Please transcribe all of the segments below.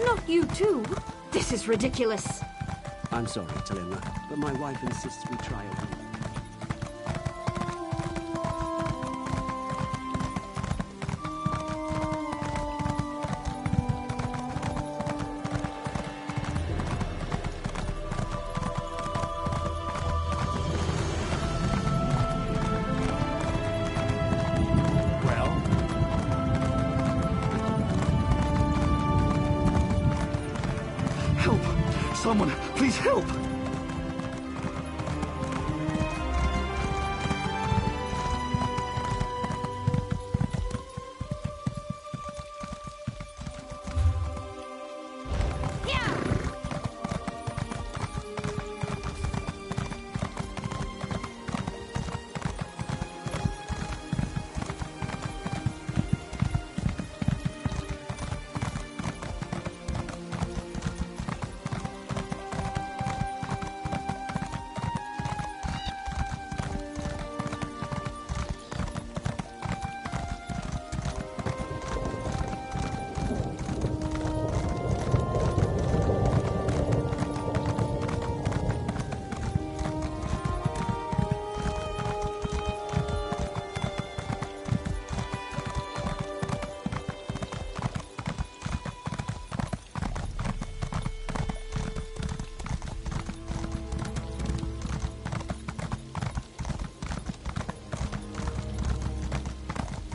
Not you too. This is ridiculous. I'm sorry, Talimra, but my wife insists we try again. Someone, please help!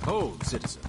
Hold, citizen.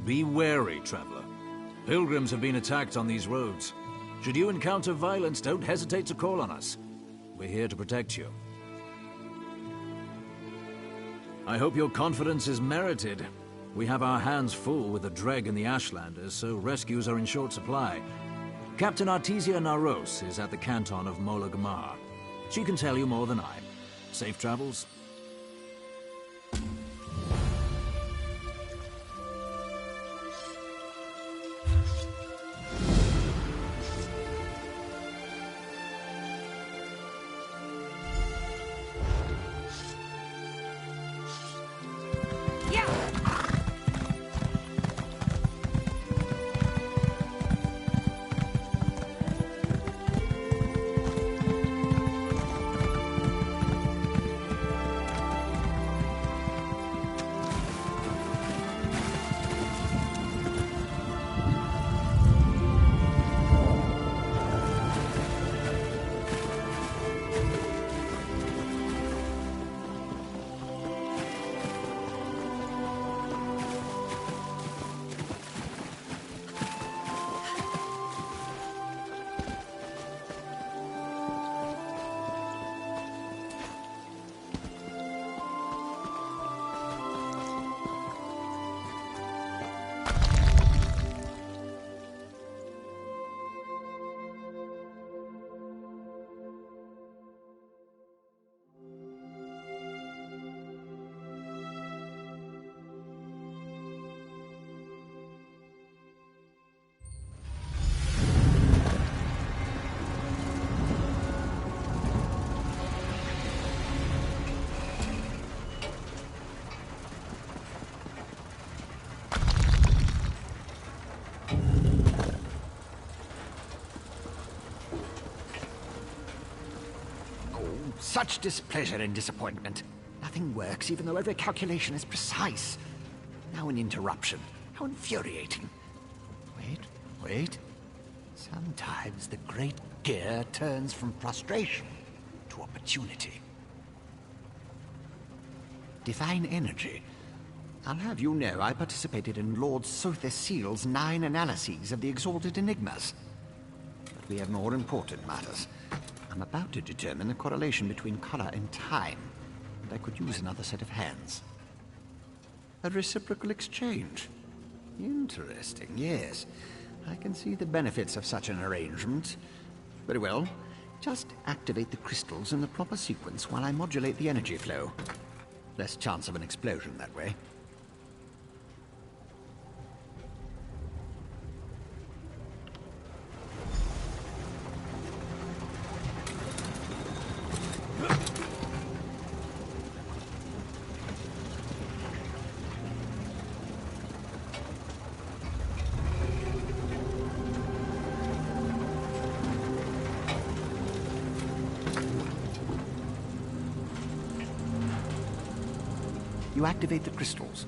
Be wary, traveler. Pilgrims have been attacked on these roads. Should you encounter violence, don't hesitate to call on us. We're here to protect you. I hope your confidence is merited. We have our hands full with the Dreg and the Ashlanders, so rescues are in short supply. Captain Artesia Naros is at the canton of Mola Gamar. She can tell you more than I. Safe travels. such displeasure and disappointment. Nothing works, even though every calculation is precise. Now an interruption. How infuriating. Wait. Sometimes the great gear turns from frustration to opportunity. Divine energy. I'll have you know I participated in Lord Sotherseal's 9 analyses of the exalted enigmas. But we have more important matters. I'm about to determine the correlation between color and time, and I could use another set of hands. A reciprocal exchange. Interesting, yes. I can see the benefits of such an arrangement. Very well. Just activate the crystals in the proper sequence while I modulate the energy flow. Less chance of an explosion that way. You activate the crystals.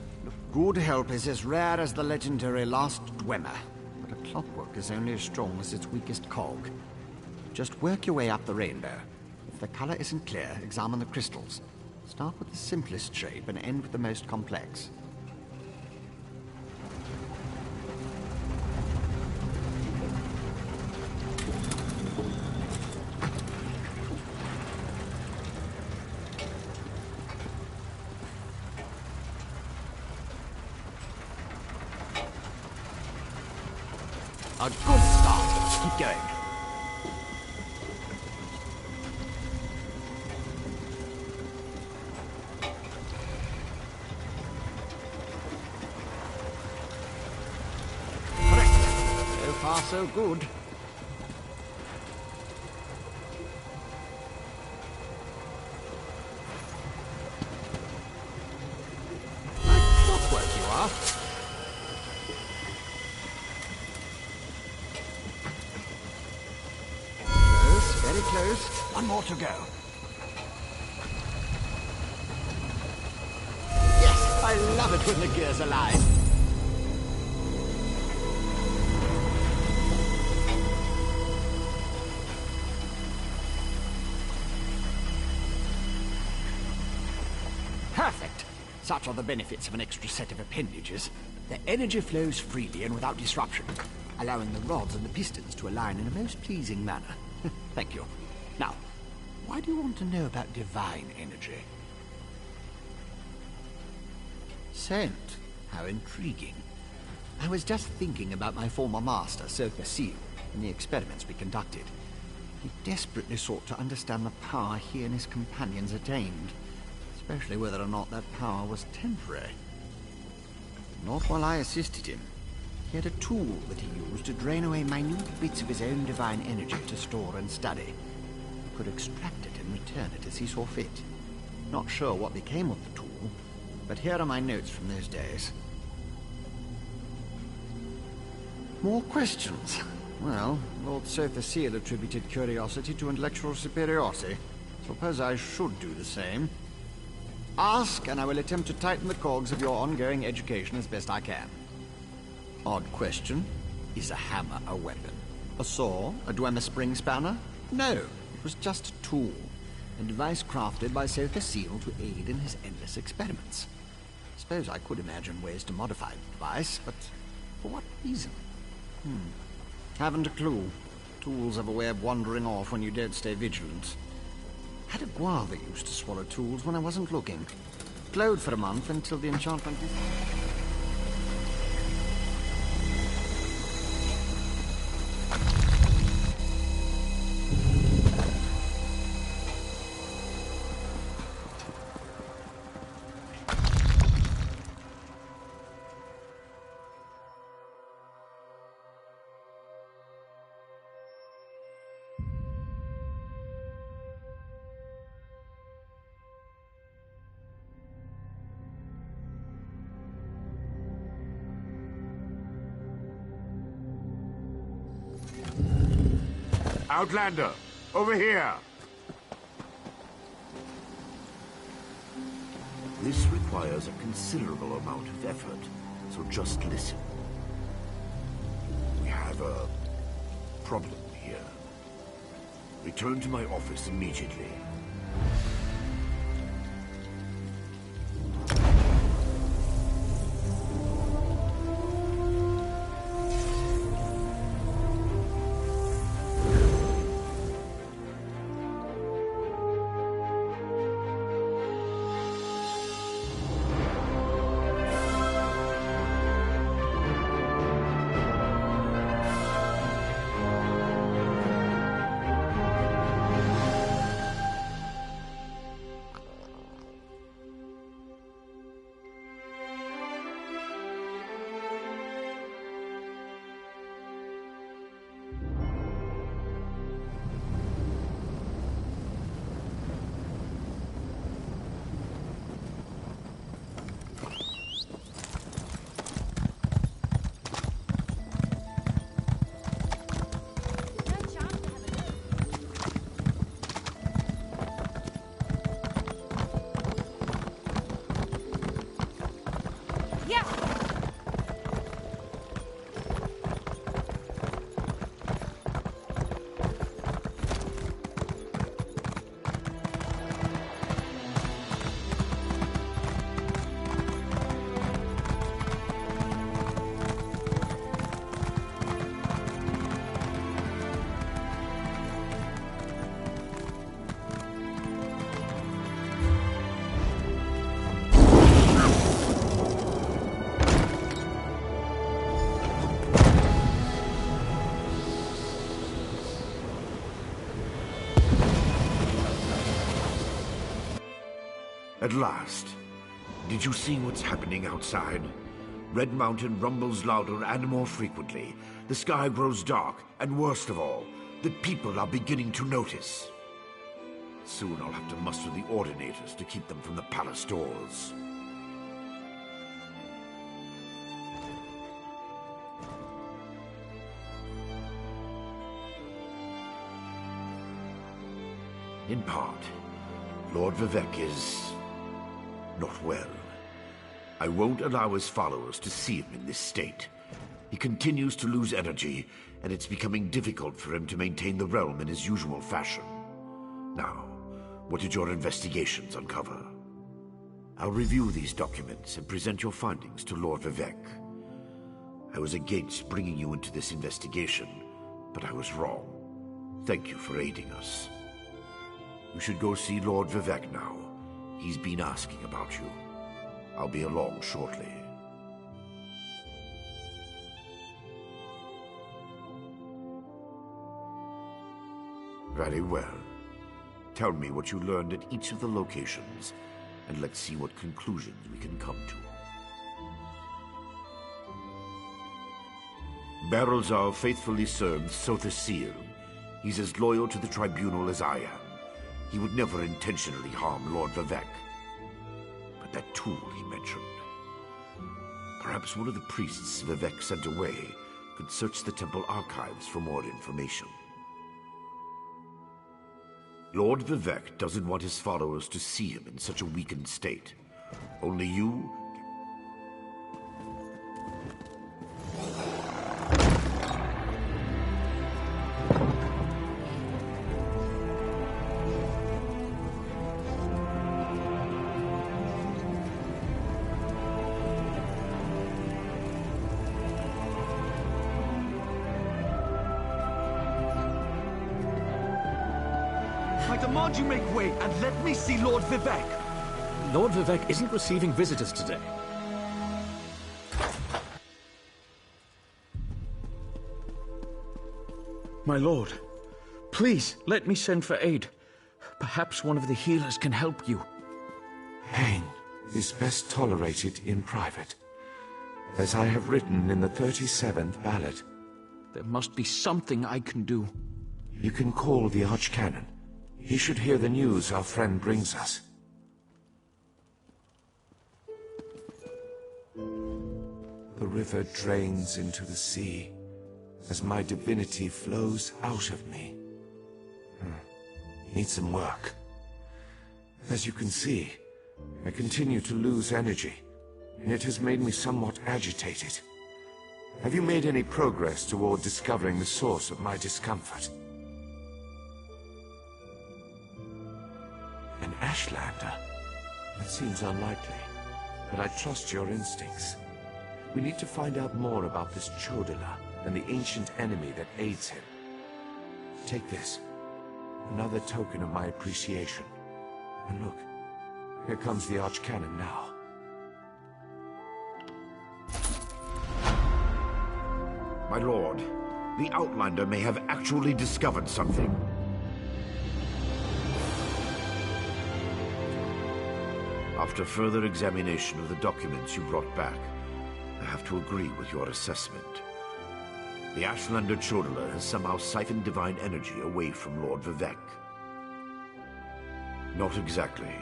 Good help is as rare as the legendary Last Dwemer, but a clockwork is only as strong as its weakest cog. Just work your way up the rainbow. If the color isn't clear, examine the crystals. Start with the simplest shape and end with the most complex. A good start. Keep going. Correct. So far, so good. Like clockwork you are. Very close. One more to go. Yes, I love it when the gears align. Perfect. Such are the benefits of an extra set of appendages. The energy flows freely and without disruption, allowing the rods and the pistons to align in a most pleasing manner. Thank you. Now, why do you want to know about divine energy? Scent. How intriguing. I was just thinking about my former master, Sotherseal, and the experiments we conducted. He desperately sought to understand the power he and his companions attained, especially whether or not that power was temporary. Not while I assisted him. He had a tool that he used to drain away minute bits of his own divine energy to store and study. He could extract it and return it as he saw fit. Not sure what became of the tool, but here are my notes from those days. More questions? Well, Lord Sotherseal attributed curiosity to intellectual superiority. Suppose I should do the same. Ask, and I will attempt to tighten the cogs of your ongoing education as best I can. Odd question. Is a hammer a weapon? A saw? A Dwemer spring spanner? No, it was just a tool. A device crafted by Sotherseal to aid in his endless experiments. Suppose I could imagine ways to modify the device, but for what reason? Haven't a clue. Tools have a way of wandering off when you don't stay vigilant. Had a guava used to swallow tools when I wasn't looking. Glowed for a month until the enchantment... Outlander, over here! This requires a considerable amount of effort, so just listen. We have a problem here. Return to my office immediately. At last. Did you see what's happening outside? Red Mountain rumbles louder and more frequently. The sky grows dark, and worst of all, the people are beginning to notice. Soon I'll have to muster the Ordinators to keep them from the palace doors. In part, Lord Vivek is not well. I won't allow his followers to see him in this state. He continues to lose energy, and it's becoming difficult for him to maintain the realm in his usual fashion. Now, what did your investigations uncover? I'll review these documents and present your findings to Lord Vivek. I was against bringing you into this investigation, but I was wrong. Thank you for aiding us. You should go see Lord Vivek now. He's been asking about you. I'll be along shortly. Very well. Tell me what you learned at each of the locations, and let's see what conclusions we can come to. Barrelzar faithfully served Sotha Sil. He's as loyal to the Tribunal as I am. He would never intentionally harm Lord Vivek. But that tool he mentioned... Perhaps one of the priests Vivek sent away could search the temple archives for more information. Lord Vivek doesn't want his followers to see him in such a weakened state. Only you... I demand you make way and let me see Lord Vivek. Lord Vivek isn't receiving visitors today. My lord, please let me send for aid. Perhaps one of the healers can help you. Pain is best tolerated in private, as I have written in the 37th ballad. There must be something I can do. You can call the Archcanon. He should hear the news our friend brings us. The river drains into the sea as my divinity flows out of me. Needs some work. As you can see, I continue to lose energy, and it has made me somewhat agitated. Have you made any progress toward discovering the source of my discomfort? An Ashlander? That seems unlikely, but I trust your instincts. We need to find out more about this Chodala and the ancient enemy that aids him. Take this. Another token of my appreciation. And look, here comes the Archcanon now. My lord, the Outlander may have actually discovered something. After further examination of the documents you brought back, I have to agree with your assessment. The Ashlander Chodala has somehow siphoned divine energy away from Lord Vivek. Not exactly.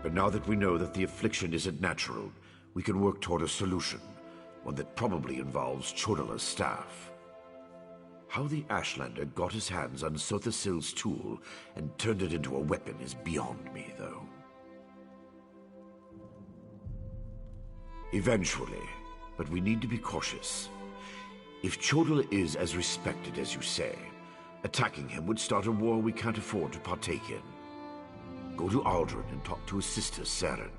But now that we know that the affliction isn't natural, we can work toward a solution. One that probably involves Chodala's staff. How the Ashlander got his hands on Sothasil's tool and turned it into a weapon is beyond me, though. Eventually, but we need to be cautious. If Chodala is as respected as you say, attacking him would start a war we can't afford to partake in. Go to Aldrin and talk to his sister, Saren.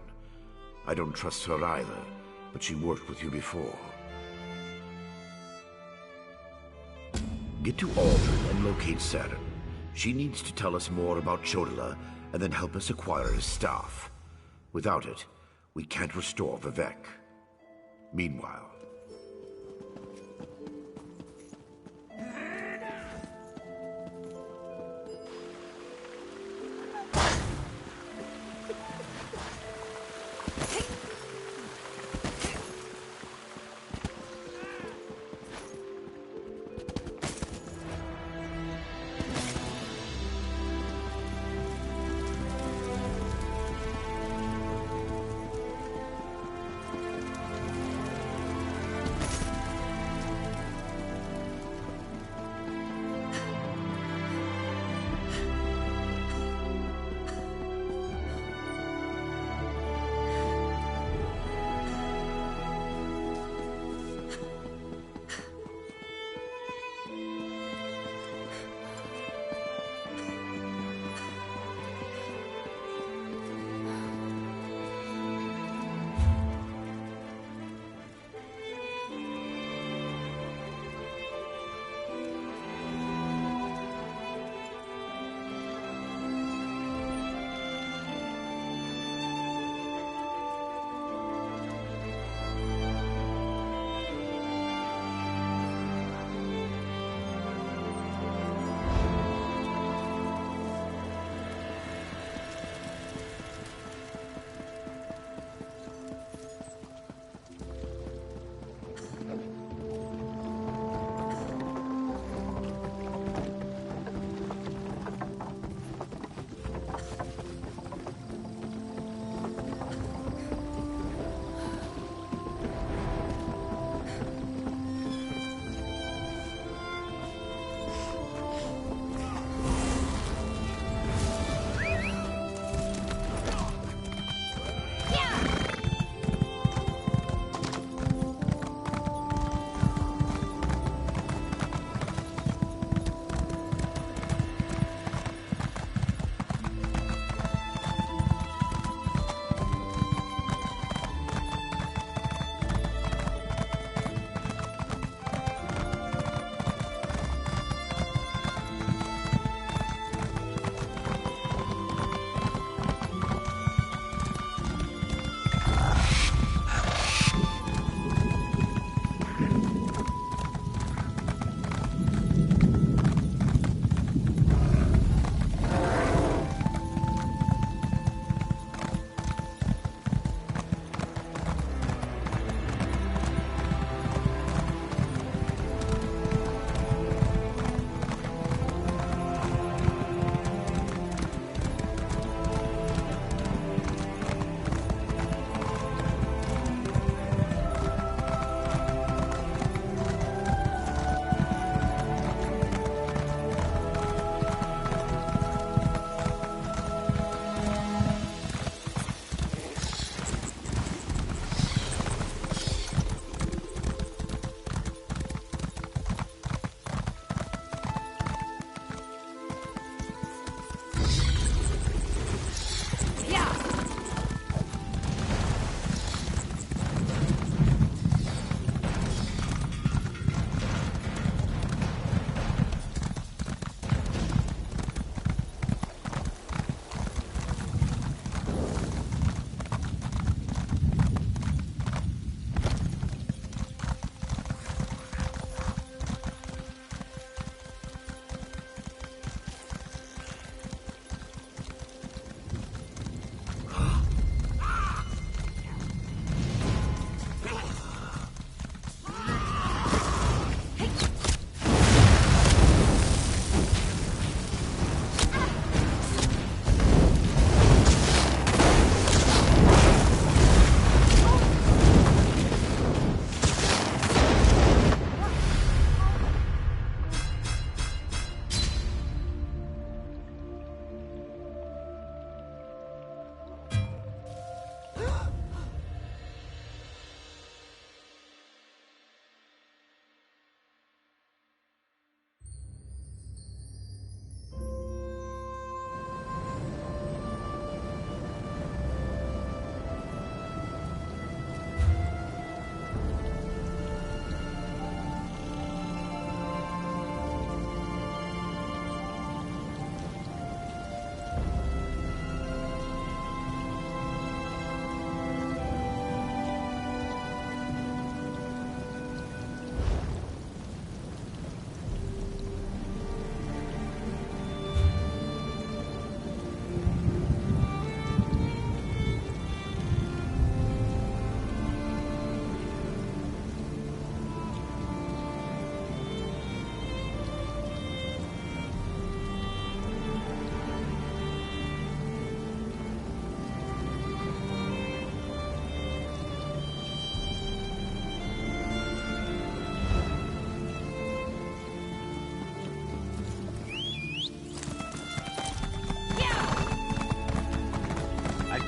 I don't trust her either, but she worked with you before. Get to Aldrin and locate Saren. She needs to tell us more about Chodala and then help us acquire his staff. Without it, we can't restore Vivek. Meanwhile...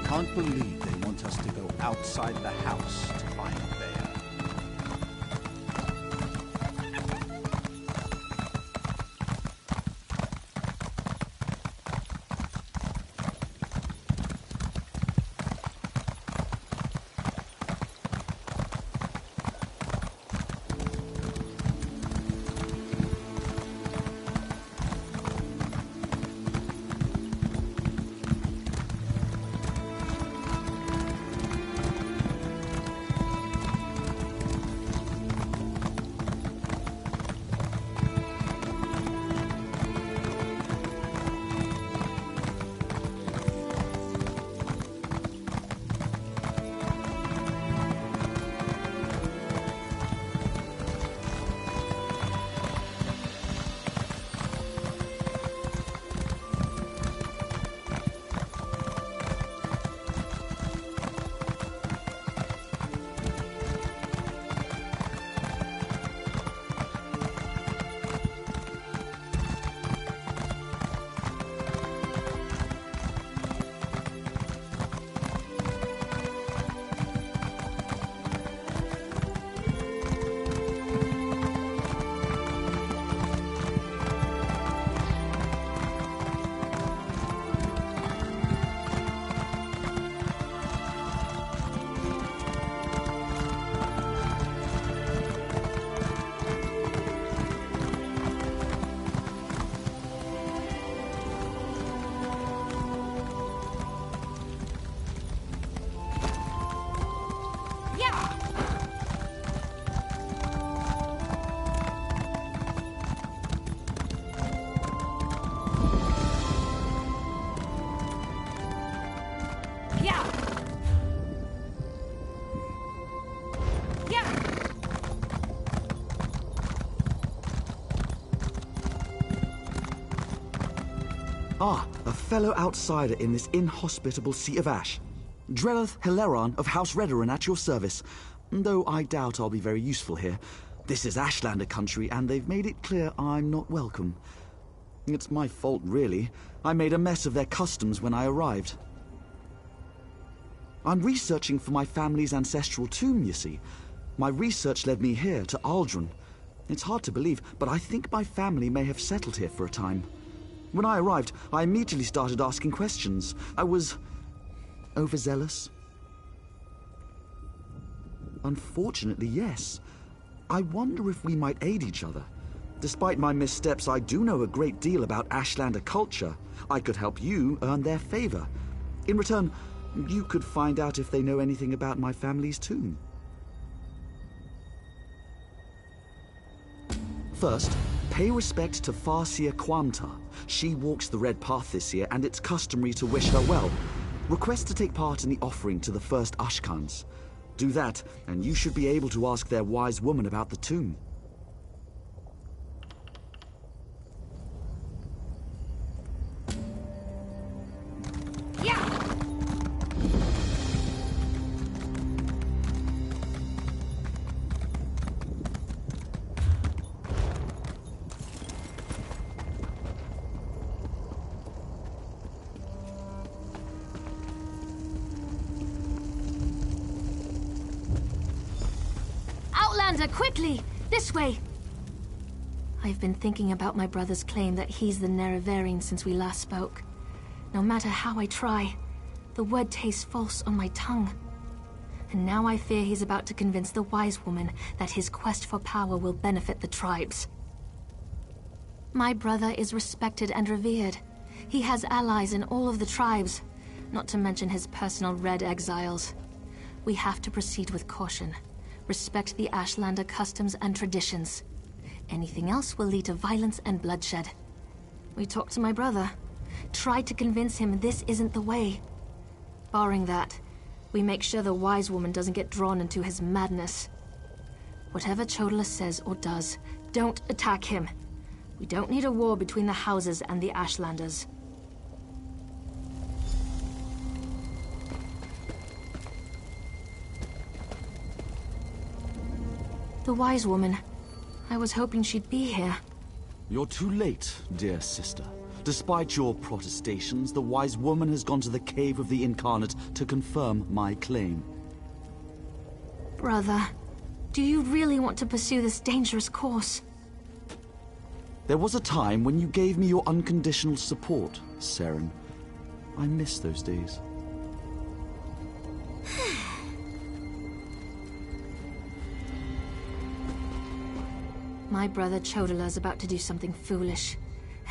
can't believe they want us to go outside the house to find Bear. Ah, a fellow outsider in this inhospitable Sea of Ash. Drelleth Hilaron of House Redoran at your service, though I doubt I'll be very useful here. This is Ashlander country, and they've made it clear I'm not welcome. It's my fault, really. I made a mess of their customs when I arrived. I'm researching for my family's ancestral tomb, you see. My research led me here, to Aldrin. It's hard to believe, but I think my family may have settled here for a time. When I arrived, I immediately started asking questions. I was overzealous. Unfortunately, yes. I wonder if we might aid each other. Despite my missteps, I do know a great deal about Ashlander culture. I could help you earn their favor. In return, you could find out if they know anything about my family's tomb. First, pay respect to Farsia Quamta. She walks the Red Path this year, and it's customary to wish her well. Request to take part in the offering to the first Ashkans. Do that, and you should be able to ask their wise woman about the tomb. Quickly! This way! I've been thinking about my brother's claim that he's the Nerevarine since we last spoke. No matter how I try, the word tastes false on my tongue. And now I fear he's about to convince the wise woman that his quest for power will benefit the tribes. My brother is respected and revered. He has allies in all of the tribes, not to mention his personal Red Exiles. We have to proceed with caution. Respect the Ashlander customs and traditions. Anything else will lead to violence and bloodshed. We talked to my brother. Tried to convince him this isn't the way. Barring that, we make sure the wise woman doesn't get drawn into his madness. Whatever Chodala says or does, don't attack him. We don't need a war between the houses and the Ashlanders. The wise woman. I was hoping she'd be here. You're too late, dear sister. Despite your protestations, the wise woman has gone to the Cave of the Incarnate to confirm my claim. Brother, do you really want to pursue this dangerous course? There was a time when you gave me your unconditional support, Seren. I miss those days. My brother Chodala is about to do something foolish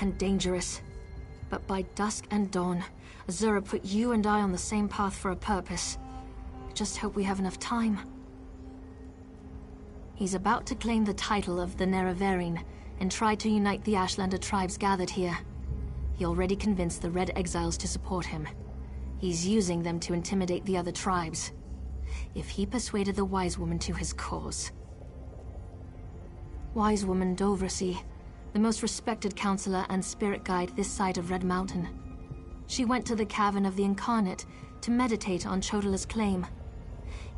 and dangerous. But by dusk and dawn, Azura put you and I on the same path for a purpose. I just hope we have enough time. He's about to claim the title of the Nerevarine and try to unite the Ashlander tribes gathered here. He already convinced the Red Exiles to support him. He's using them to intimidate the other tribes. If he persuaded the Wise Woman to his cause... Wise Woman Dovrasi, the most respected counselor and spirit guide this side of Red Mountain. She went to the Cavern of the Incarnate to meditate on Chodala's claim.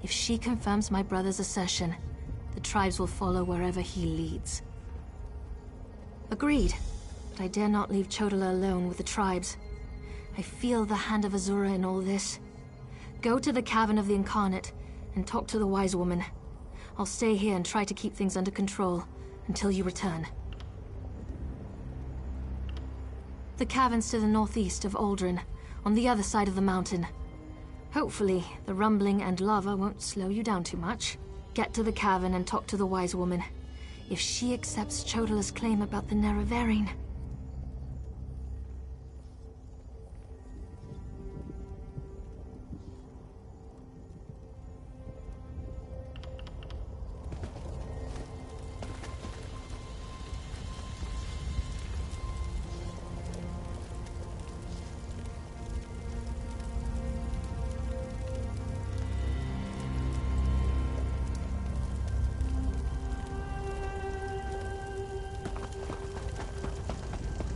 If she confirms my brother's assertion, the tribes will follow wherever he leads. Agreed, but I dare not leave Chodala alone with the tribes. I feel the hand of Azura in all this. Go to the Cavern of the Incarnate and talk to the Wise Woman. I'll stay here and try to keep things under control until you return. The cavern's to the northeast of Aldrin, on the other side of the mountain. Hopefully, the rumbling and lava won't slow you down too much. Get to the cavern and talk to the Wise Woman. If she accepts Chodala's claim about the Nerevarine...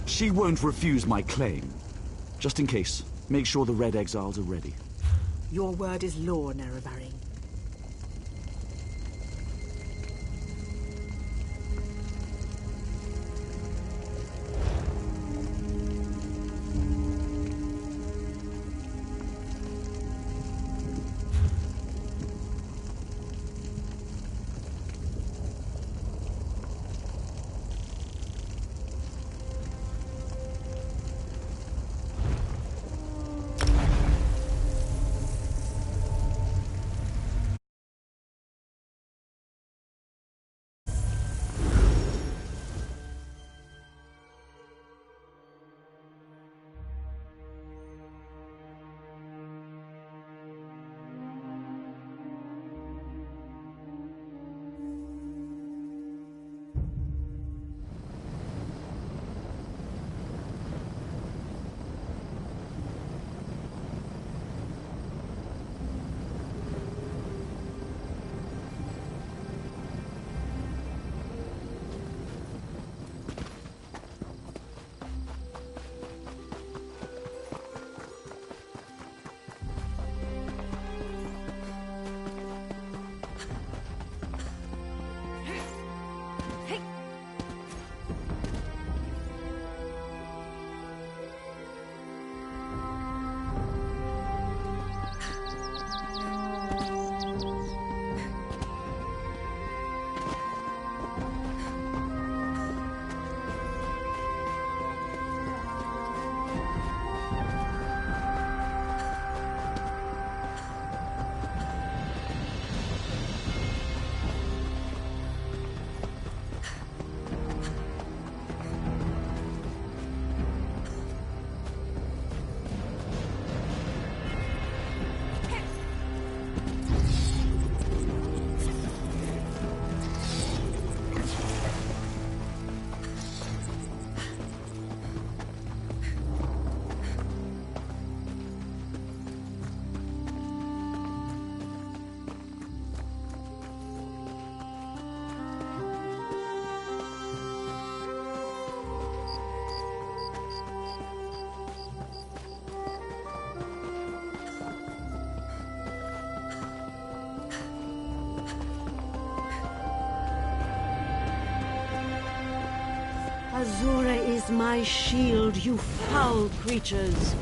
She won't refuse my claim. Just in case, make sure the Red Exiles are ready. Your word is law, Nerevarine. Azura is Use my shield, you foul creatures!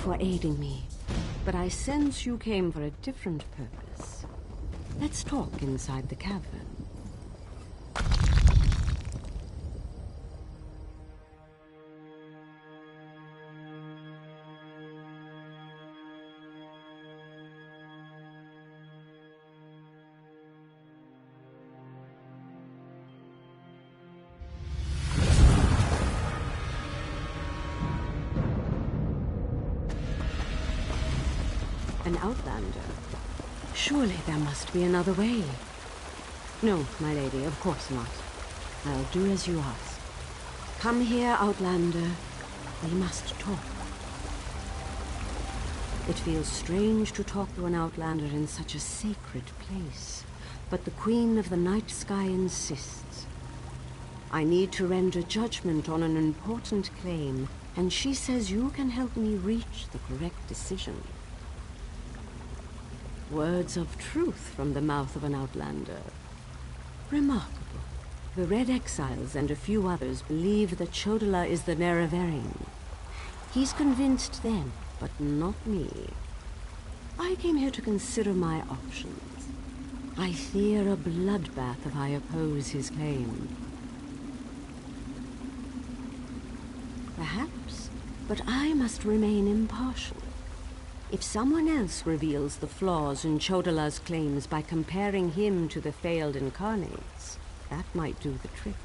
For aiding me, but I sense you came for a different purpose. Let's talk inside the cavern. An outlander? Surely there must be another way. No, my lady, of course not. I'll do as you ask. Come here, outlander. We must talk. It feels strange to talk to an outlander in such a sacred place, but the Queen of the Night Sky insists. I need to render judgment on an important claim, and she says you can help me reach the correct decision. Words of truth from the mouth of an outlander. Remarkable. The Red Exiles and a few others believe that Chodala is the Nerevarine. He's convinced them, but not me. I came here to consider my options. I fear a bloodbath if I oppose his claim. Perhaps, but I must remain impartial. If someone else reveals the flaws in Chodala's claims by comparing him to the failed incarnates, that might do the trick.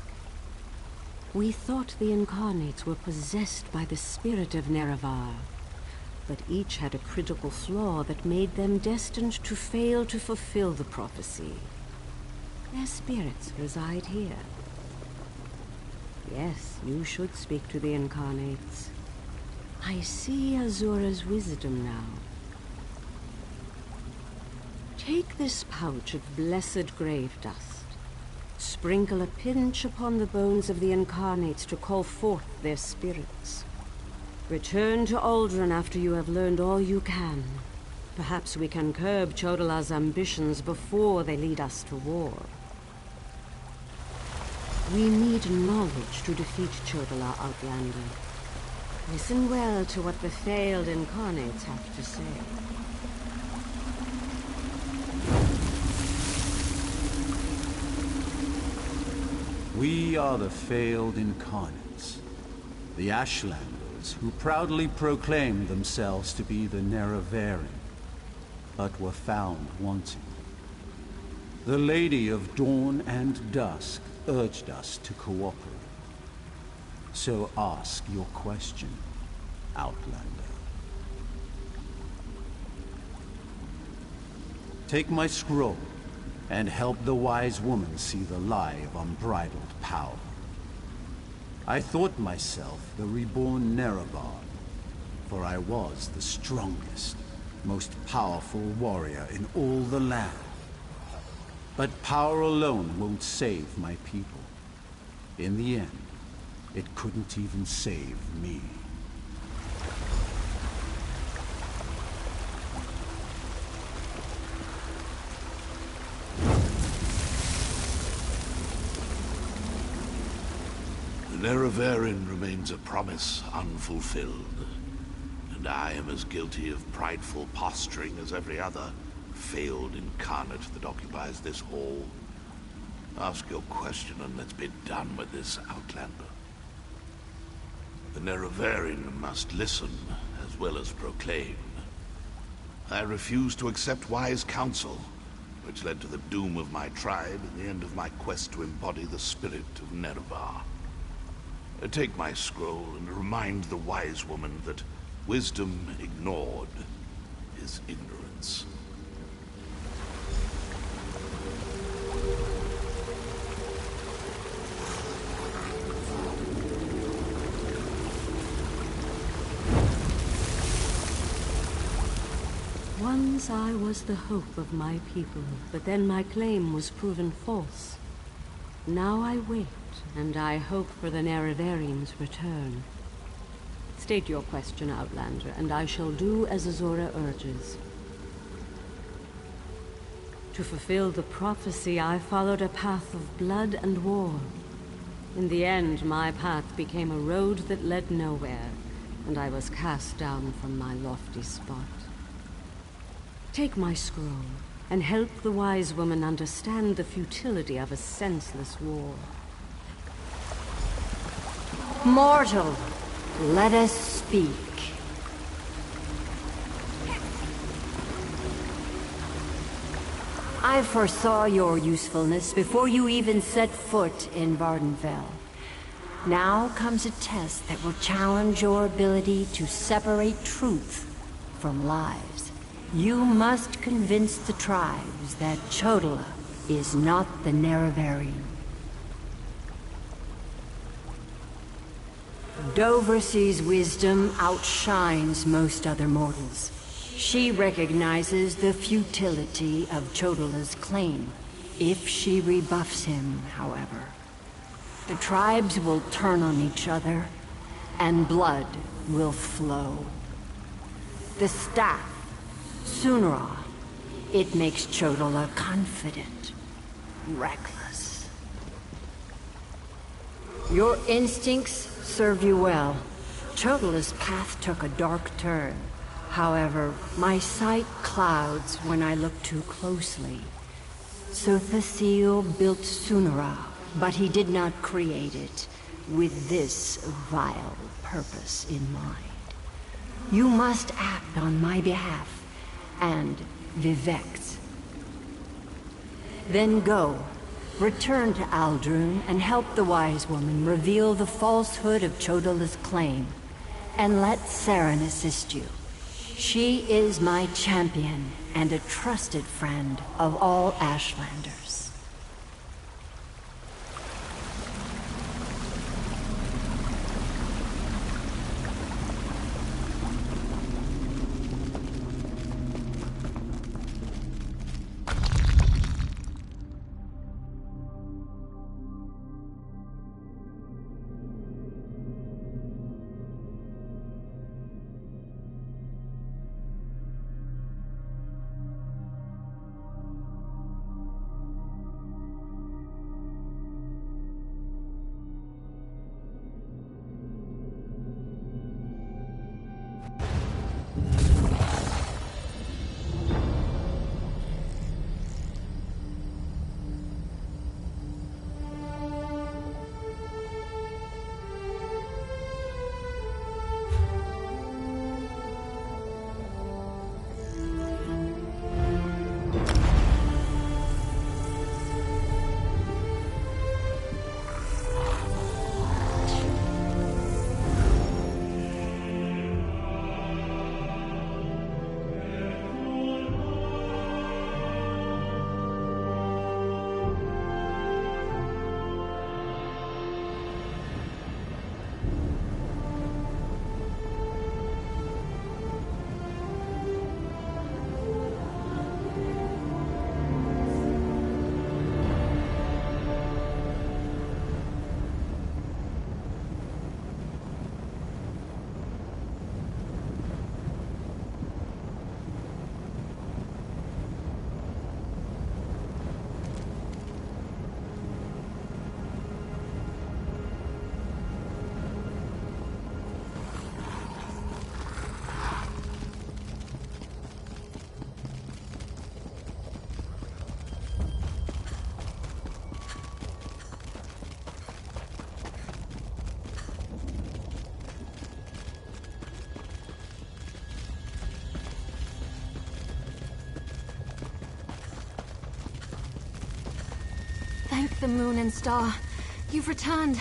We thought the incarnates were possessed by the spirit of Nerevar. but each had a critical flaw that made them destined to fail to fulfill the prophecy. Their spirits reside here. Yes, you should speak to the incarnates. I see Azura's wisdom now. Take this pouch of blessed grave dust. Sprinkle a pinch upon the bones of the incarnates to call forth their spirits. Return to Aldrin after you have learned all you can. Perhaps we can curb Chodala's ambitions before they lead us to war. We need knowledge to defeat Chodala, Outlander. Listen well to what the failed incarnates have to say. We are the failed incarnates, the Ashlanders who proudly proclaimed themselves to be the Nerevarine, but were found wanting. The Lady of Dawn and Dusk urged us to cooperate. So ask your question, Outlander. Take my scroll and help the wise woman see the lie of unbridled power. I thought myself the reborn Nerevar, for I was the strongest, most powerful warrior in all the land. But power alone won't save my people. In the end, it couldn't even save me. The Nerevarine remains a promise unfulfilled, and I am as guilty of prideful posturing as every other failed incarnate that occupies this hall. Ask your question and let's be done with this, Outlander. The Nerevarine must listen as well as proclaim. I refuse to accept wise counsel, which led to the doom of my tribe and the end of my quest to embody the spirit of Nerevar. Take my scroll and remind the wise woman that wisdom ignored is ignorance. Once I was the hope of my people, but then my claim was proven false. Now I wait, and I hope for the Nerevarines' return. State your question, Outlander, and I shall do as Azura urges. To fulfill the prophecy, I followed a path of blood and war. In the end, my path became a road that led nowhere, and I was cast down from my lofty spot. Take my scroll, and help the wise woman understand the futility of a senseless war. Mortal, let us speak. I foresaw your usefulness before you even set foot in Vardenfell. Now comes a test that will challenge your ability to separate truth from lies. You must convince the tribes that Chodala is not the Nerevarine. Doversee's wisdom outshines most other mortals. She recognizes the futility of Chodala's claim. If she rebuffs him, however, the tribes will turn on each other, and blood will flow. The staff, Sunra, it makes Chodala confident, reckless. Your instincts served you well. Chodala's path took a dark turn. However, my sight clouds when I look too closely. Sothasil built Sunra, but he did not create it with this vile purpose in mind. You must act on my behalf and Vivek's. Then go, return to Aldrun and help the wise woman reveal the falsehood of Chodala's claim, and let Saren assist you. She is my champion and a trusted friend of all Ashlanders. Thank the moon and star. You've returned.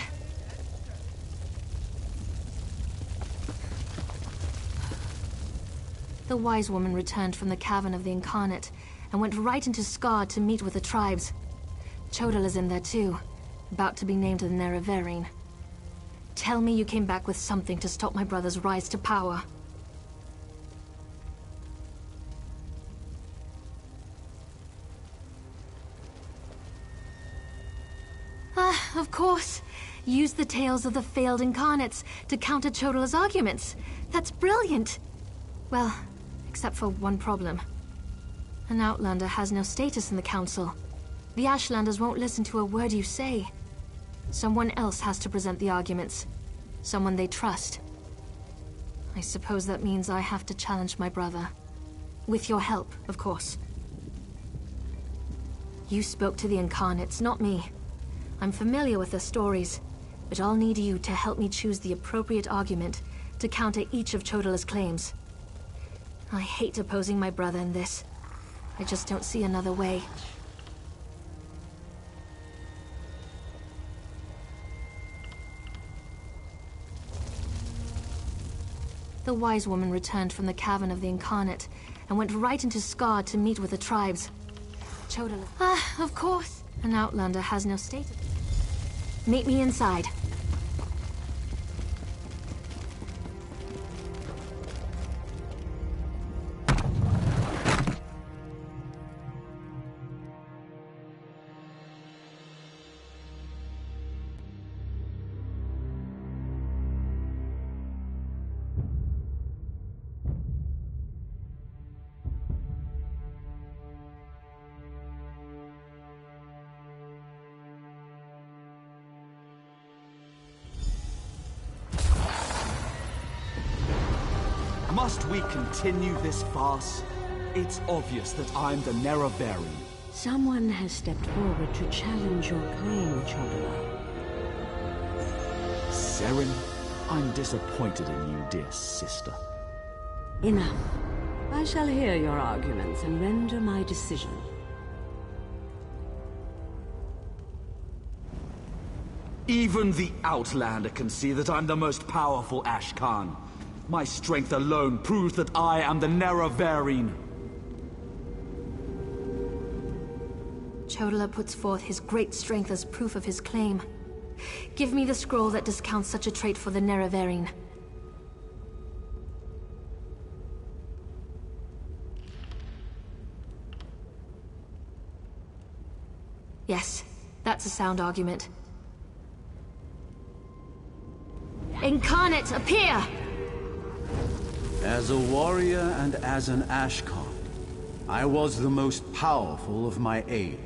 The wise woman returned from the cavern of the Incarnate and went right into Scar to meet with the tribes. Chodala's in there too, about to be named the Nerevarine. Tell me you came back with something to stop my brother's rise to power. Of course. Use the tales of the failed incarnates to counter Chodala's arguments. That's brilliant. Well, except for one problem. An Outlander has no status in the Council. The Ashlanders won't listen to a word you say. Someone else has to present the arguments. Someone they trust. I suppose that means I have to challenge my brother. With your help, of course. You spoke to the Incarnates, not me. I'm familiar with their stories, but I'll need you to help me choose the appropriate argument to counter each of Chodala's claims. I hate opposing my brother in this. I just don't see another way. The wise woman returned from the cavern of the Incarnate and went right into Scar to meet with the tribes. Chodala... of course. An Outlander has no status. Meet me inside. Must we continue this farce? It's obvious that I'm the Nerevarine. Someone has stepped forward to challenge your claim, Chodala. Seren, I'm disappointed in you, dear sister. Enough. I shall hear your arguments and render my decision. Even the Outlander can see that I'm the most powerful Ash Khan. My strength alone proves that I am the Nerevarine. Chodala puts forth his great strength as proof of his claim. Give me the scroll that discounts such a trait for the Nerevarine. Yes, that's a sound argument. Incarnate, appear! As a warrior and as an Ashcon, I was the most powerful of my age.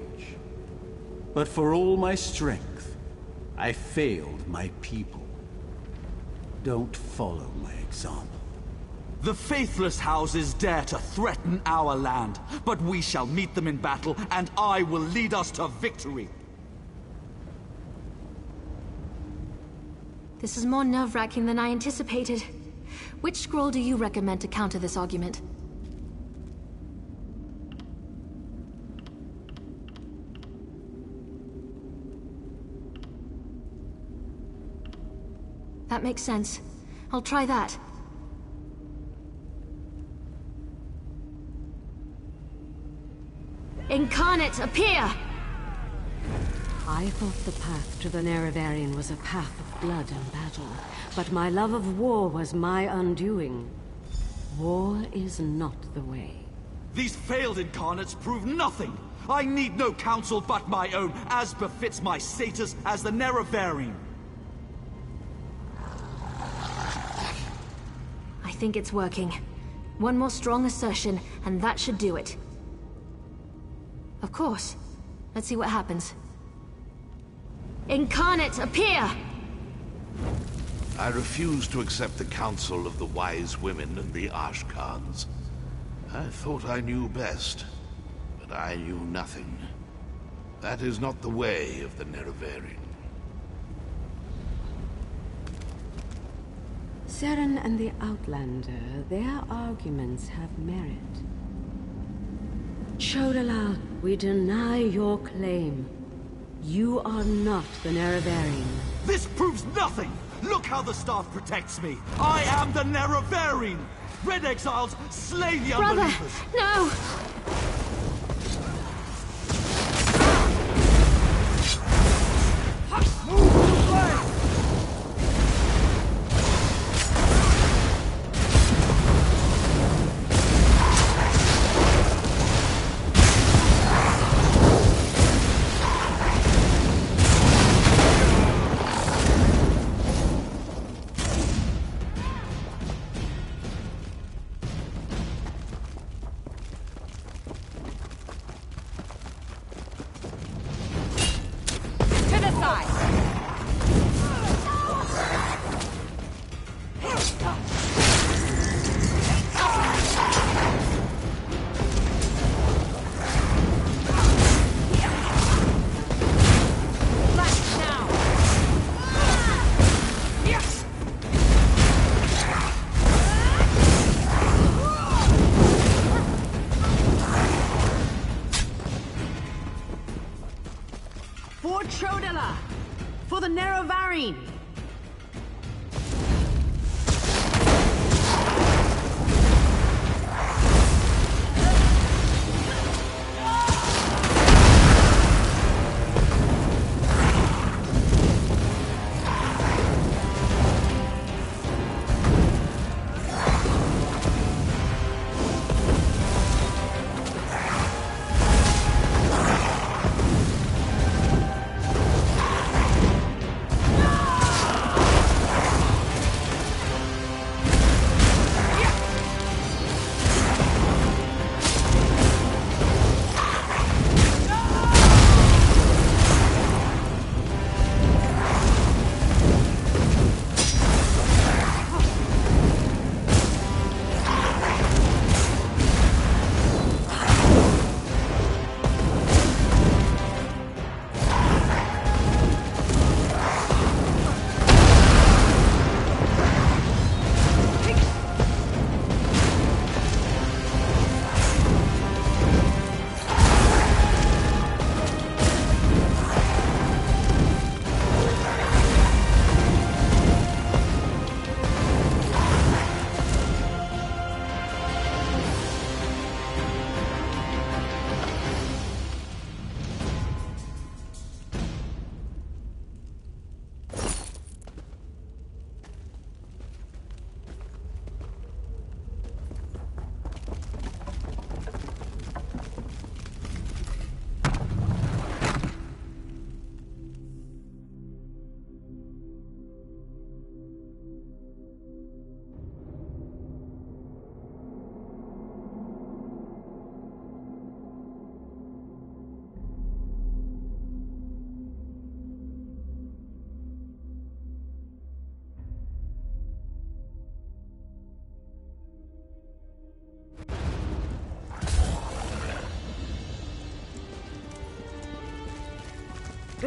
But for all my strength, I failed my people. Don't follow my example. The faithless houses dare to threaten our land, but we shall meet them in battle, and I will lead us to victory. This is more nerve-wracking than I anticipated. Which scroll do you recommend to counter this argument? That makes sense. I'll try that. Incarnate, appear! I thought the path to the Nerevarine was a path of blood and battle, but my love of war was my undoing. War is not the way. These failed incarnates prove nothing! I need no counsel but my own, as befits my status as the Nerevarine. I think it's working. One more strong assertion, and that should do it. Of course. Let's see what happens. Incarnate, appear! I refuse to accept the counsel of the wise women and the Ashkans. I thought I knew best, but I knew nothing. That is not the way of the Nerevarine. Seren and the Outlander, their arguments have merit. Chodala, we deny your claim. You are not the Nerevarine. This proves nothing! Look how the staff protects me! I am the Nerevarine! Red Exiles, slay the unbelievers! No! Move away! For Chodala! For the Nerevarine!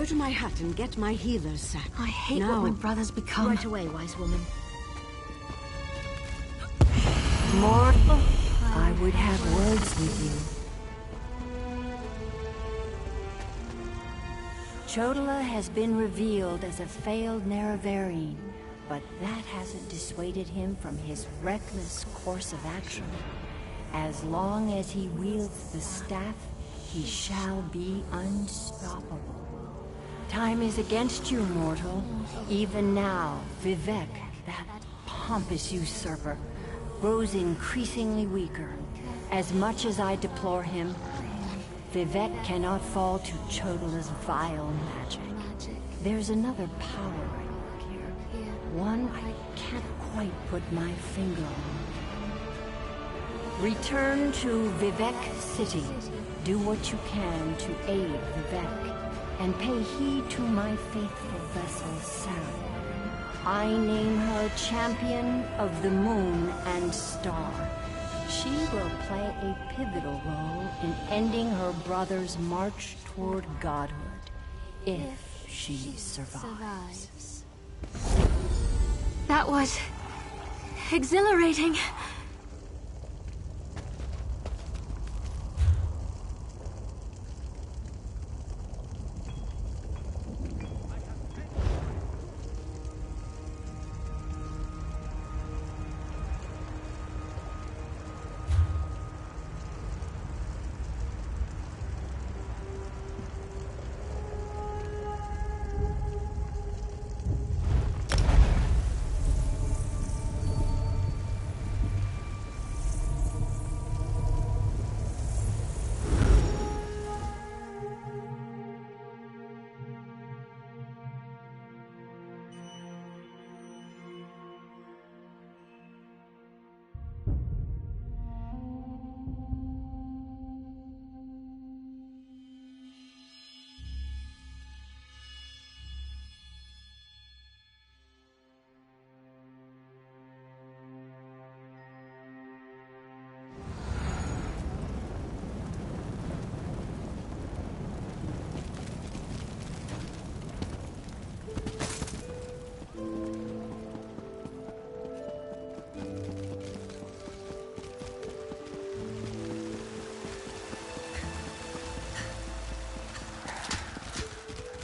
Go to my hut and get my healer's sack. I hate now. what my brother's become. Right away, wise woman. Mortal, I would have words with you. Chodala has been revealed as a failed Nerevarine, but that hasn't dissuaded him from his reckless course of action. As long as he wields the staff, he shall be unstoppable. Time is against you, mortal. Even now, Vivek, that pompous usurper, grows increasingly weaker. As much as I deplore him, Vivek cannot fall to Chodala's vile magic. There's another power at work here. One I can't quite put my finger on. Return to Vivek City. Do what you can to aid Vivek, and pay heed to my faithful vessel, Sarah. I name her Champion of the Moon and Star. She will play a pivotal role in ending her brother's march toward godhood, if she survives. That was exhilarating.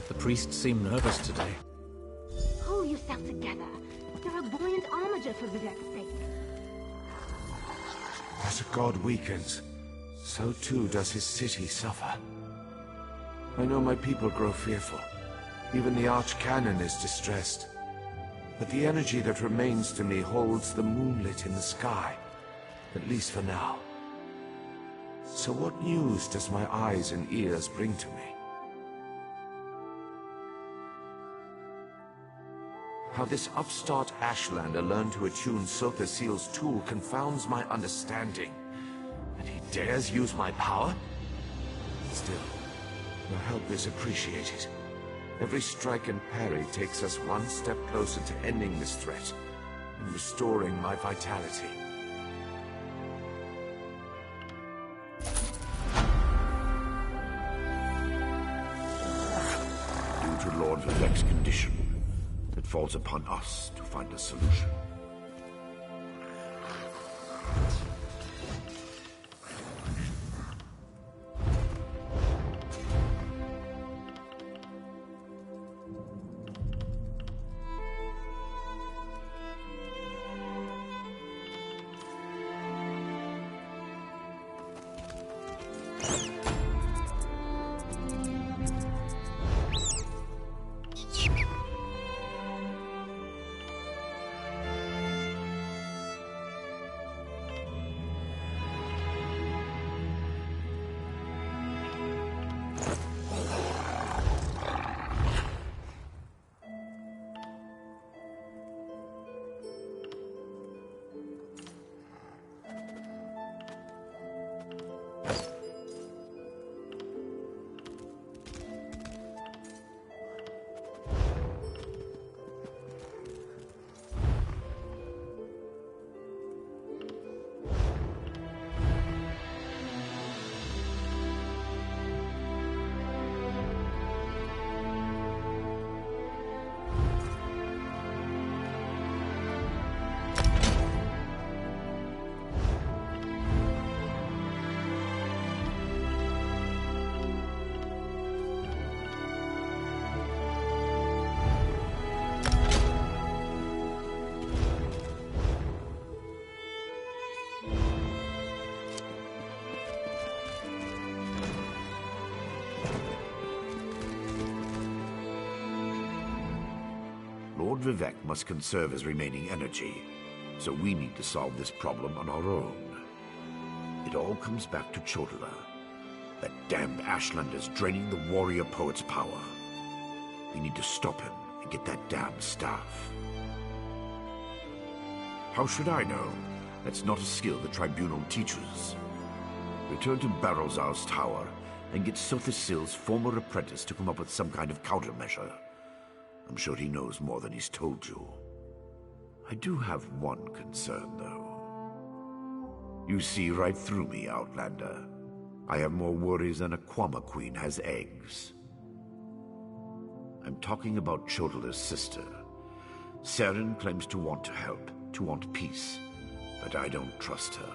The priests seem nervous today. Pull yourself together. You're a buoyant armiger for Vivek's sake. As a god weakens, so too does his city suffer. I know my people grow fearful. Even the Archcanon is distressed. But the energy that remains to me holds the moonlit in the sky, at least for now. So what news does my eyes and ears bring to me? How this upstart Ashlander learned to attune Sotha Seal's tool confounds my understanding. And he dares use my power? Still, your help is appreciated. Every strike and parry takes us one step closer to ending this threat and restoring my vitality. Due to Lord Vivek's condition, it falls upon us to find a solution. Lord Vivek must conserve his remaining energy, so we need to solve this problem on our own. It all comes back to Chodala. That damned Ashlander's draining the warrior poet's power. We need to stop him and get that damned staff. How should I know? That's not a skill the Tribunal teaches. Return to Barrelzar's tower and get Sothisil's former apprentice to come up with some kind of countermeasure. I'm sure he knows more than he's told you. I do have one concern, though. You see right through me, Outlander. I have more worries than a Kwama queen has eggs. I'm talking about Chodala's sister. Seren claims to want to help, to want peace, but I don't trust her.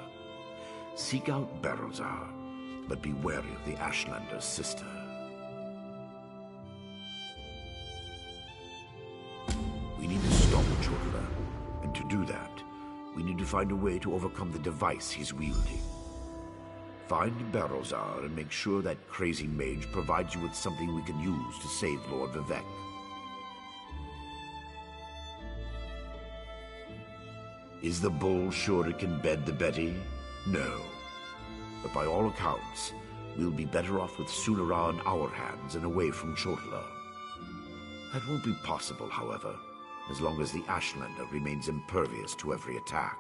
Seek out Barrelzar, but be wary of the Ashlander's sister. We need to stop Chodala, and to do that, we need to find a way to overcome the device he's wielding. Find Barrelzar and make sure that crazy mage provides you with something we can use to save Lord Vivek. Is the bull sure it can bed the Betty? No. But by all accounts, we'll be better off with Sulara in our hands and away from Chodala. That won't be possible, however, as long as the Ashlander remains impervious to every attack.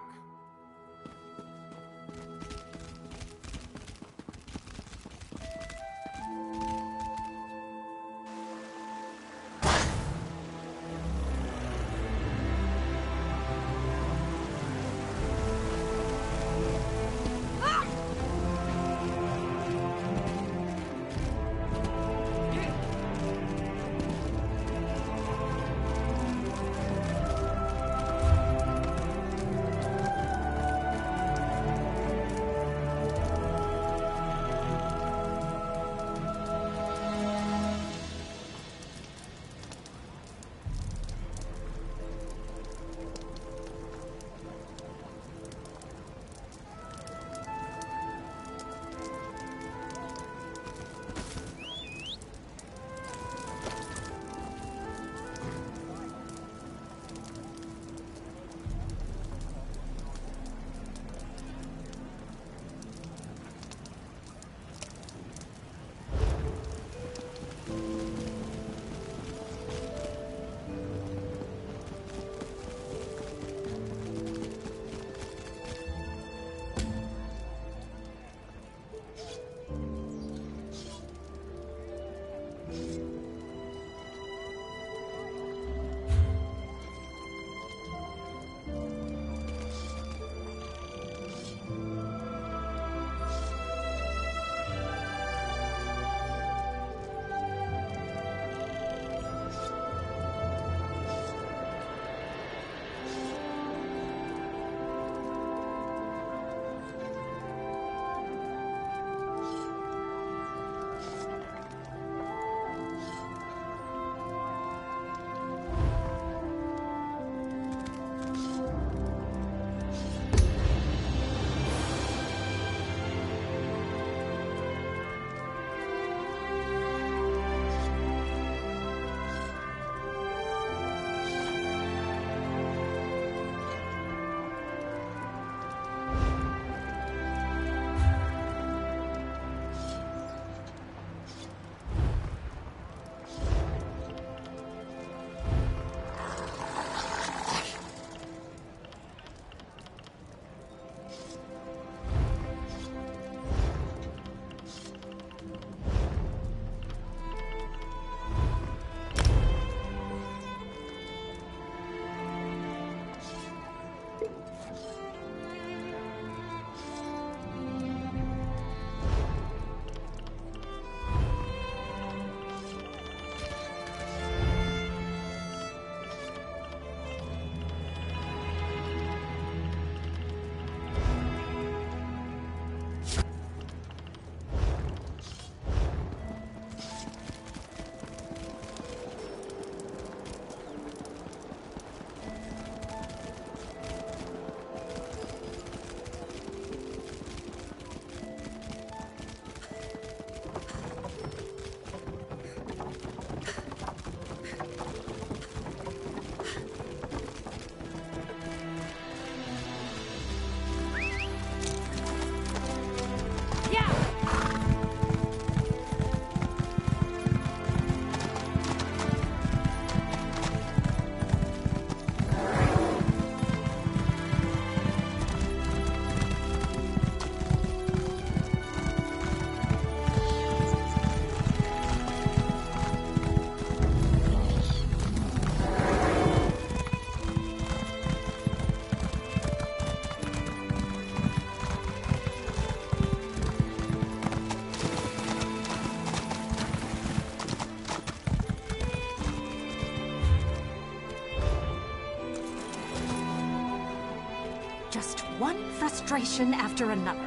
Just one frustration after another.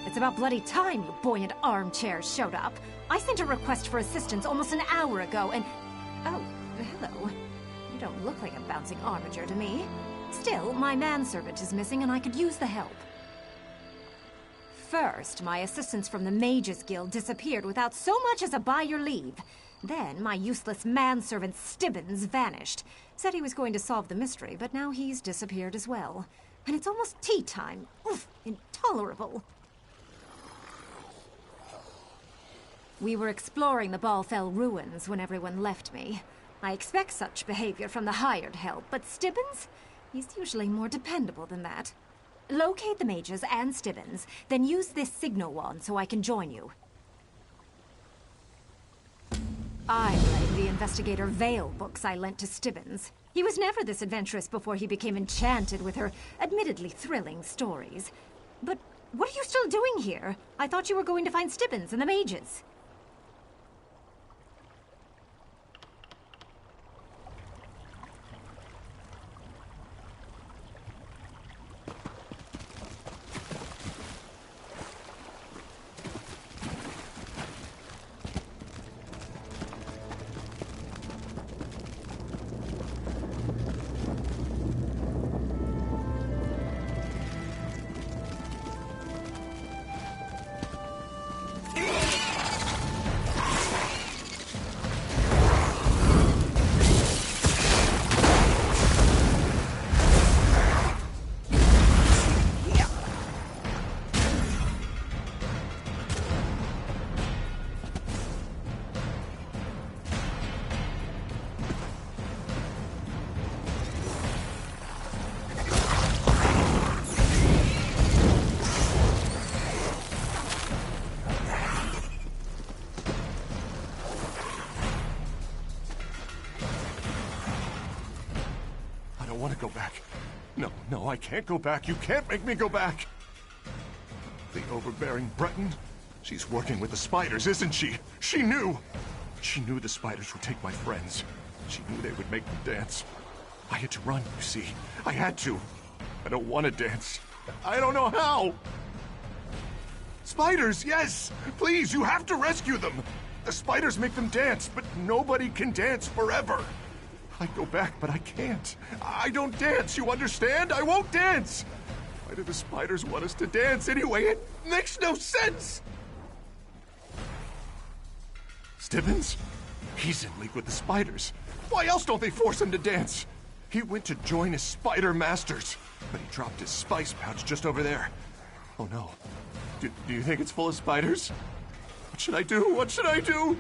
It's about bloody time you buoyant armchairs showed up. I sent a request for assistance almost an hour ago and... Oh, hello. You don't look like a bouncing armature to me. Still, my manservant is missing and I could use the help. First, my assistants from the Mages Guild disappeared without so much as a by your leave. Then, my useless manservant Stibbins vanished. Said he was going to solve the mystery, but now he's disappeared as well. And it's almost tea time. Oof, intolerable. We were exploring the Balfell ruins when everyone left me. I expect such behavior from the hired help, but Stibbins? He's usually more dependable than that. Locate the mages and Stibbins, then use this signal wand so I can join you. I'm reading the Investigator Vale books I lent to Stibbins. He was never this adventurous before he became enchanted with her admittedly thrilling stories. But what are you still doing here? I thought you were going to find Stibbins and the mages. Go back. No, I can't go back. You can't make me go back. The overbearing Breton? She's working with the spiders, isn't she? She knew. She knew the spiders would take my friends. She knew they would make me dance. I had to run, you see. I had to. I don't want to dance. I don't know how. Spiders, yes! Please, you have to rescue them. The spiders make them dance, but nobody can dance forever. I'd go back, but I can't. I don't dance, you understand? I won't dance! Why do the spiders want us to dance anyway? It makes no sense! Stibbins? He's in league with the spiders. Why else don't they force him to dance? He went to join his spider masters, but he dropped his spice pouch just over there. Oh no. Do you think it's full of spiders? What should I do? What should I do?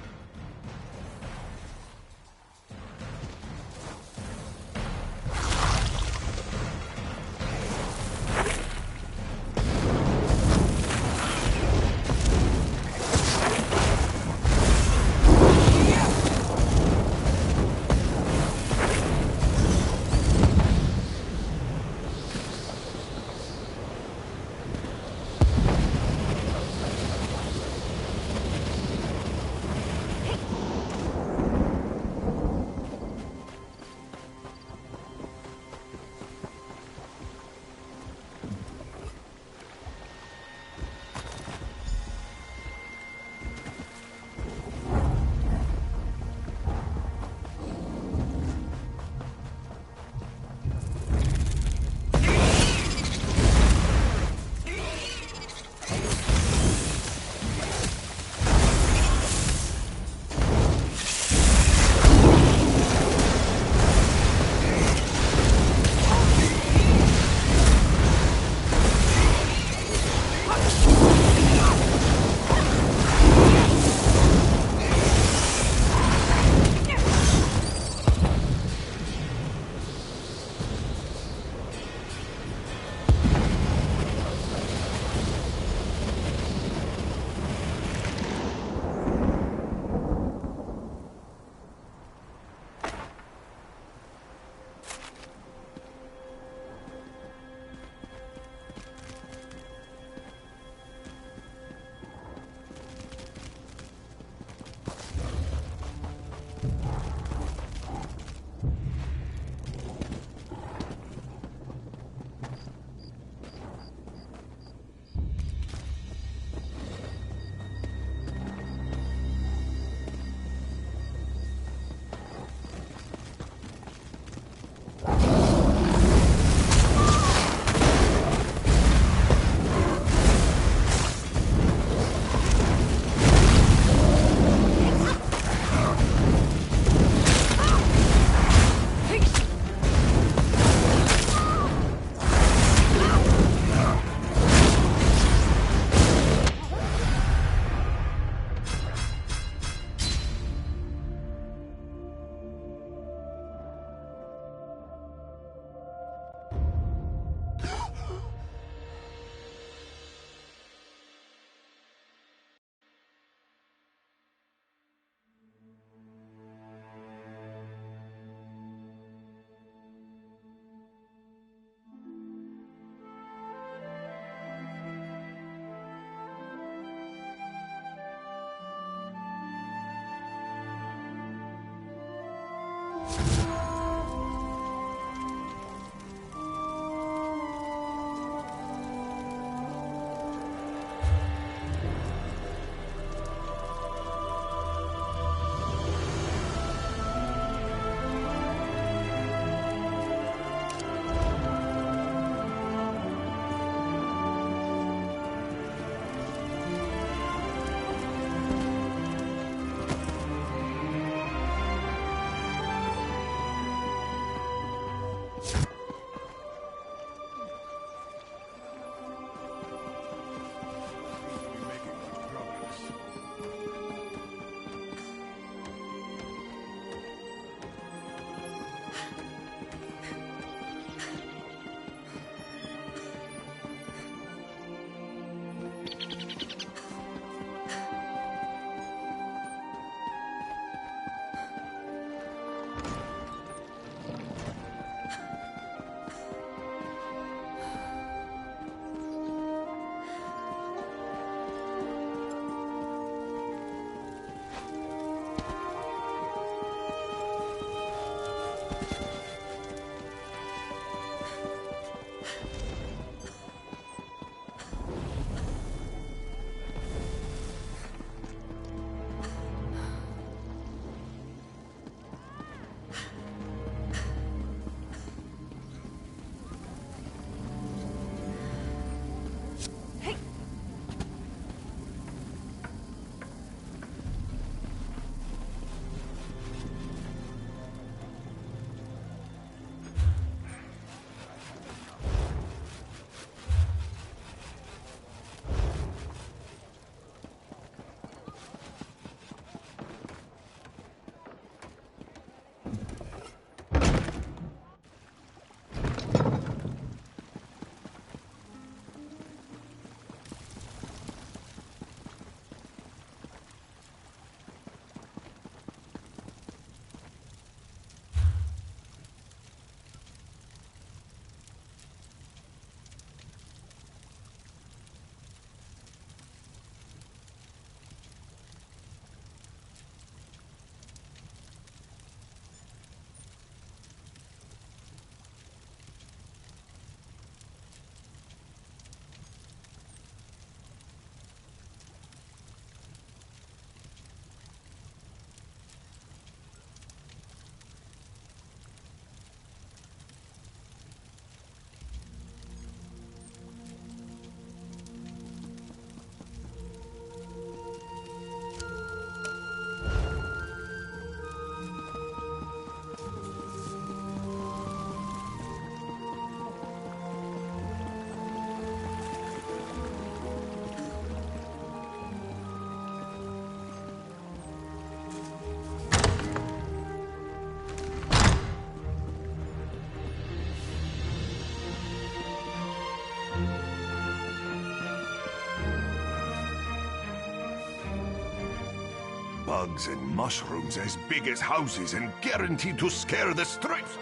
bugs and mushrooms as big as houses and guaranteed to scare the stripes.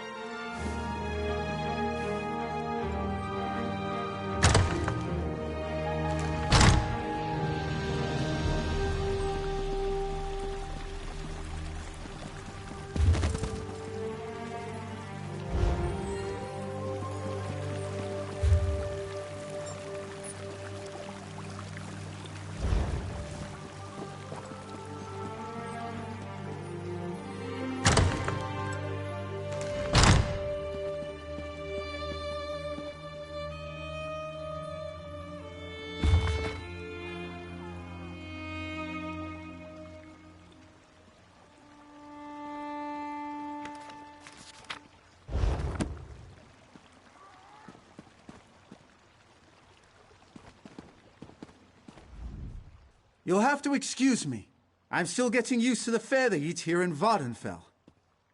You'll have to excuse me. I'm still getting used to the fare they eat here in Vardenfell.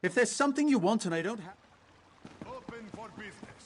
If there's something you want and I don't have... Open for business.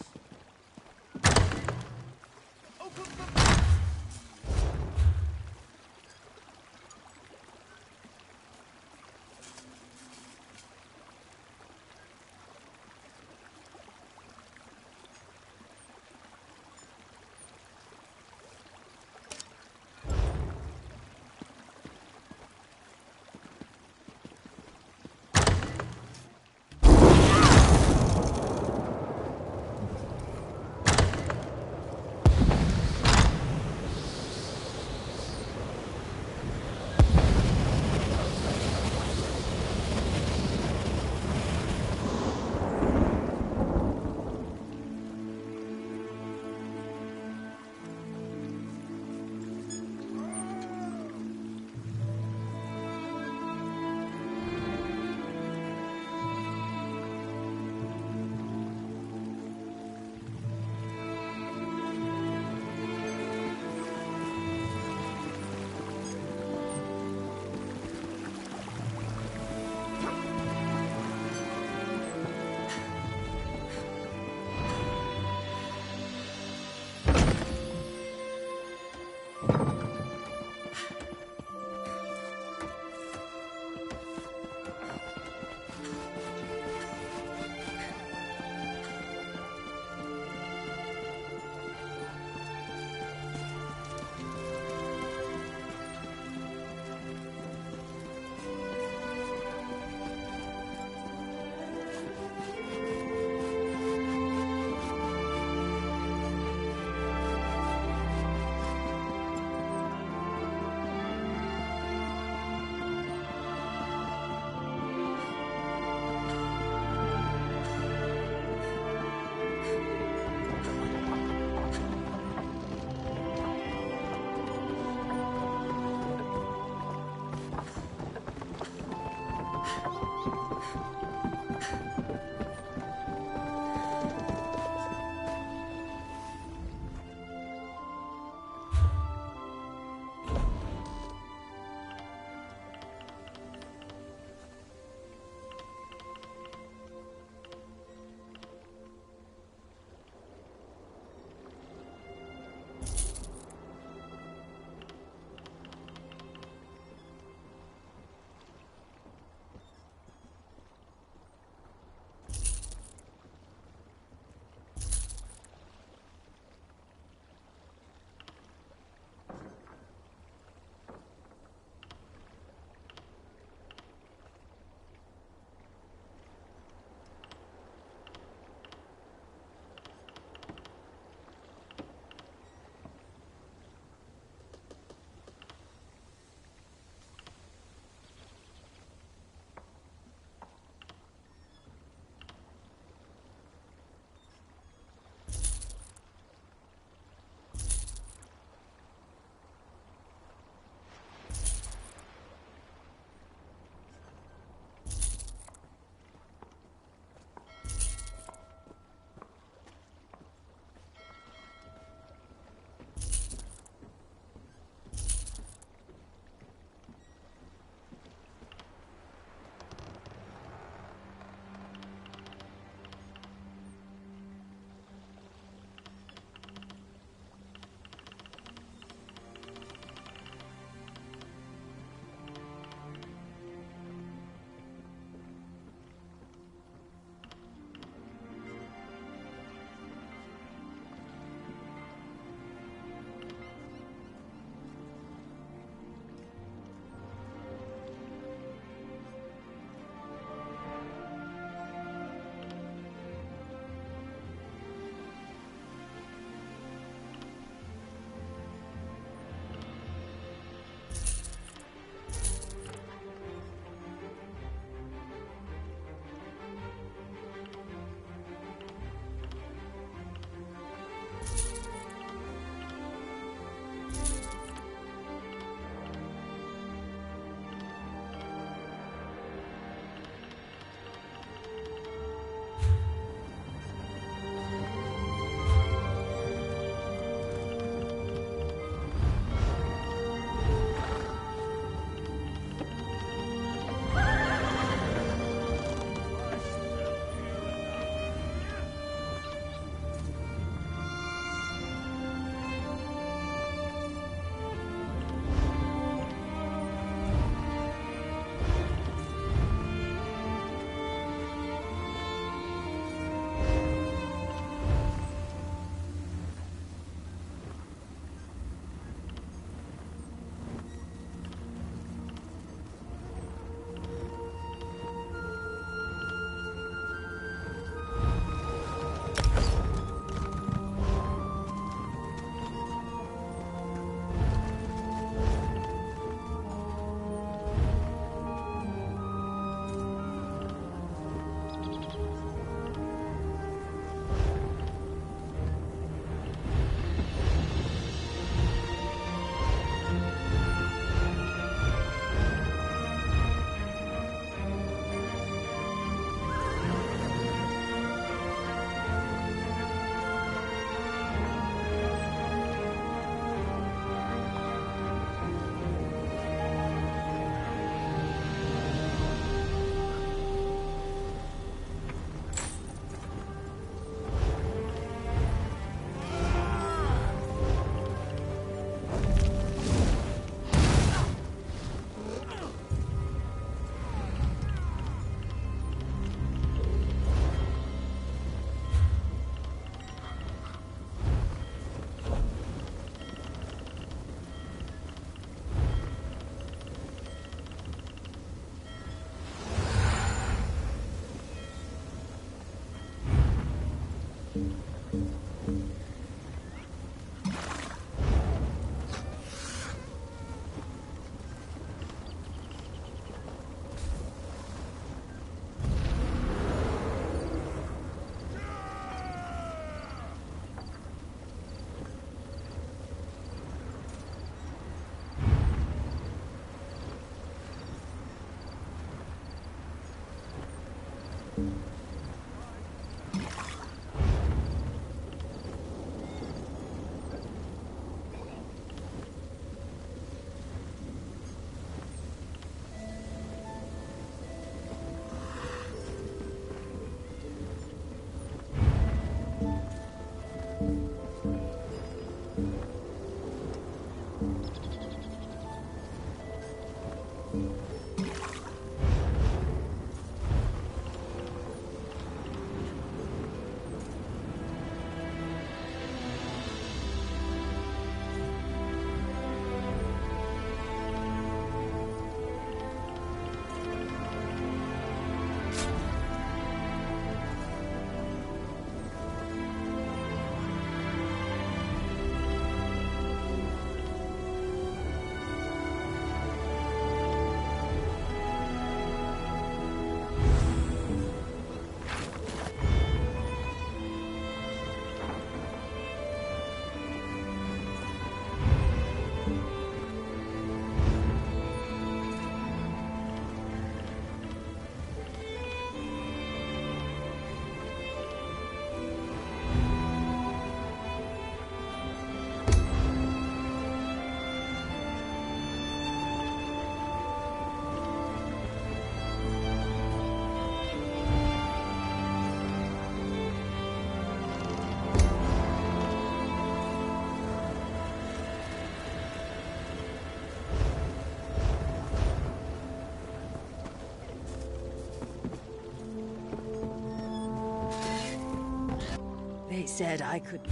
They said I could...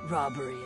Robbery